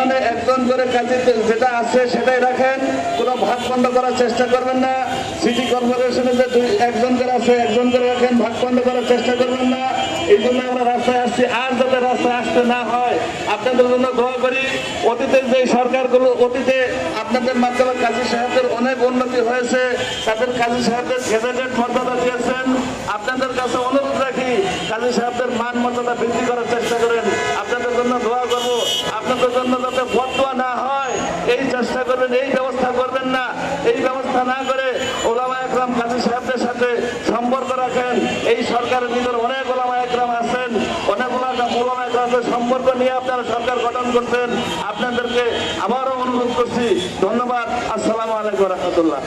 বর্তমানে একজন করে কাজী যেটা আছে সেটাই রাখেন, কোনো ভাগ বন্ধ করার চেষ্টা করবেন না। সিটি কর্পোরেশনে যে একজন করে আছে একজন করে রাখেন, ভাগ বন্ধ করার চেষ্টা করবেন না। এই জন্য আমরা রাস্তায় আসছি, আর যাতে রাস্তায় আসতে না হয় আপনাদের জন্য দোয়া করি। অতীতের যে সরকারগুলো, অতীতে আপনাদের মাধ্যমে কাজী সাহেবদের অনেক উন্নতি হয়েছে, তাদের কাজী সাহেবদের গেজেটেড মর্যাদা দিয়েছেন। আপনাদের কাছে অনুরোধ রাখি, কাজী সাহেবদের মান মর্যাদা বৃদ্ধি করার চেষ্টা করেন। আপনাদের জন্য দোয়া করবো, আপনাদের জন্য যাতে বদদোয়া না হয় এই চেষ্টা করবেন, এই ব্যবস্থা করবেন না। এই ব্যবস্থা না করে ওলামা একরাম কাজী সাহেবদের সাথে সম্পর্ক রাখেন। এই সরকারের ভিতরে অনেক ওলামা একরাম আছেন, অনেক ওলামা একরামের সম্পর্ক নিয়ে আপনারা সরকার গঠন করছেন। আপনাদেরকে আবারও অনুরোধ করছি। ধন্যবাদ। আসসালামু আলাইকুম রহমতুল্লাহ।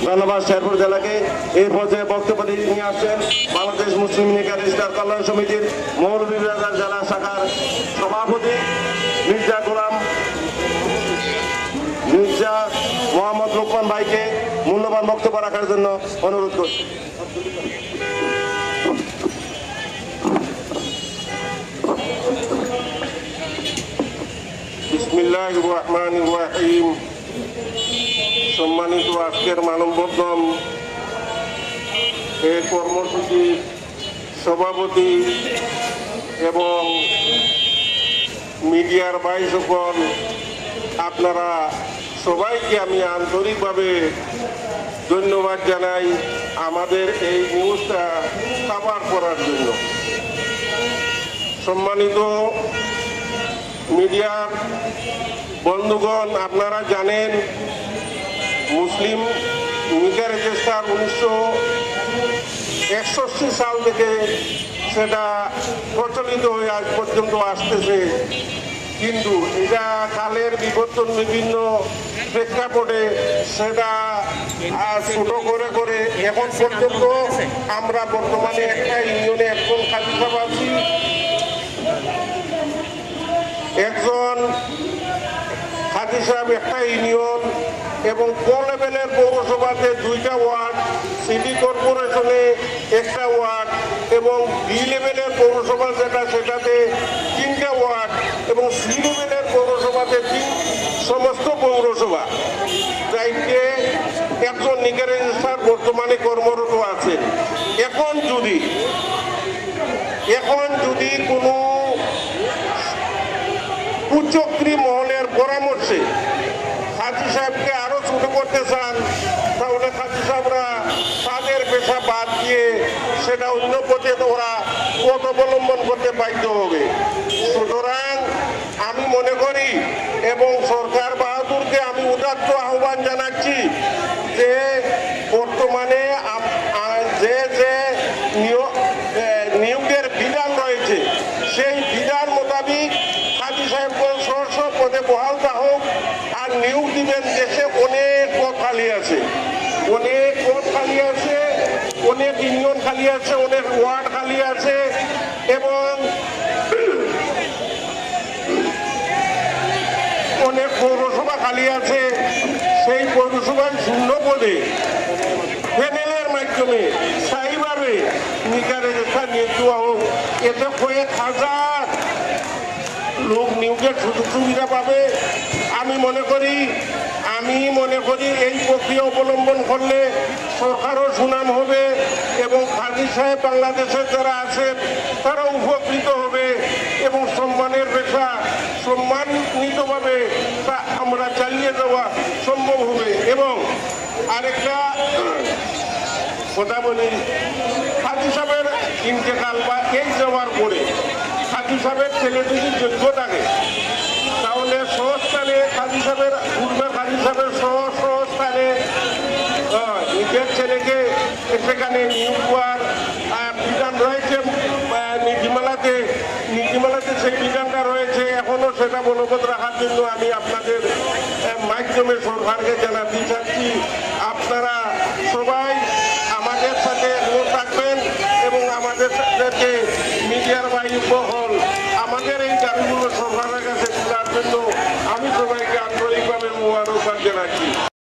ধন্যবাদ শেরপুর জেলাকে। এই পর্যায়ে বক্তব্য নিয়ে আসছেন বাংলাদেশ মুসলিম লীগের ইসলাম কল্যাণ সমিতির মৌলভীবাজার জেলা শাখার সভাপতি মির্জা মোহাম্মদ লোকমান ভাইকে মূল্যবান বক্তব্য রাখার জন্য অনুরোধ করছি। বিসমিল্লাহির রহমানির রহিম। সম্মানিত আজকের মানববন্ধন এই কর্মসূচির সভাপতি এবং মিডিয়ার ভাই সকল, আপনারা সবাইকে আমি আন্তরিকভাবে ধন্যবাদ জানাই আমাদের এই নিউজটা কভার করার জন্য। সম্মানিত মিডিয়ার বন্ধুগণ, আপনারা জানেন মুসলিম লীগের রেজিস্টার 1961 সাল থেকে সেটা প্রচলিত হয়ে আজ পর্যন্ত আসতেছে, কিন্তু এটা কালের বিবর্তন বিভিন্ন প্রেক্ষাপটে সেটা ছোট করে করে এখন পর্যন্ত আমরা বর্তমানে একটা ইউনিয়নে একজন কাজী সাহেব আছি, একজন কাজী সাহেব একটা ইউনিয়ন, এবং কো লেভেলের পৌরসভাতে 2টা ওয়ার্ড, সিটি কর্পোরেশনে 1টা ওয়ার্ড, এবং বি লেভেলের পৌরসভা যেটা সেটাতে 3টা ওয়ার্ড, এবং সি লেভেলের পৌরসভাতে সমস্ত পৌরসভা যাইতে একজন লীগের রেজিস্ট্রার বর্তমানে কর্মরত আছেন। এখন যদি কোনো কুচক্রী মহলের পরামর্শে কাজী সাহেবকে আরো ছোট করতে চান, তাহলে কাজী সাহেবরা তাদের পেশা বাদ দিয়ে সেটা অন্য পথে ওরা পথ অবলম্বন করতে বাধ্য হবে। সুতরাং আমি মনে করি এবং সরকার বাহাদুরকে আমি উদাত্ত আহ্বান জানাচ্ছি যে বর্তমানে যে যে নিয়োগের বিধান রয়েছে সেই বিধান মোতাবিক কাজী সাহেবগণ স্ব পদে বহাল হোক আর নিয়োগ দিবেন। দেশে অনেক পদ খালি আছে, অনেক পদ খালি আছে, অনেক ইউনিয়ন খালি আছে, অনেক ওয়ার্ড খালি আছে, এবং অনেক পৌরসভা খালি আছে। সেই পৌরসভার শূন্য পদে প্যানেলের মাধ্যমে স্থায়ীভাবে লীগের রেজিস্ট্রার নিয়োগ দেওয়া হোক। এতে কয়েক হাজার লোক নিয়োগের সুযোগ সুবিধা পাবে। আমি মনে করি এই প্রক্রিয়া অবলম্বন করলে সরকারও সুনাম হবে এবং কাজী সাহেব বাংলাদেশের যারা আছেন তারা উপকৃত হবে এবং সম্মানের পেশা সম্মানিতভাবে তা আমরা চালিয়ে যাওয়া সম্ভব হবে। এবং আরেকটা কথা বলি, কাজী সাহেবের ইন্তেকাল বা এই যাওয়ার পরে কাজী সাহেবের ছেলে যদি যোগ্য থাকে তাহলে সহস্থানে কাজী সাহেবের পূর্বের কাজী সাহেবের সহস্থানে নিজের ছেলেকে সেখানে নিয়োগ দেওয়ার বিধান রয়েছে নীতিমালাতে সেই বিধানটা রয়েছে। এখনো সেটা বলবৎ রাখার জন্য আমি আপনাদের মাধ্যমে সরকারকে জানাতে চাচ্ছি, আপনারা সবাই আমাদের সাথে থাকবেন এবং আমাদের সাথে মিডিয়ার বাহিনী বহল আমাদের এই দাবিগুলো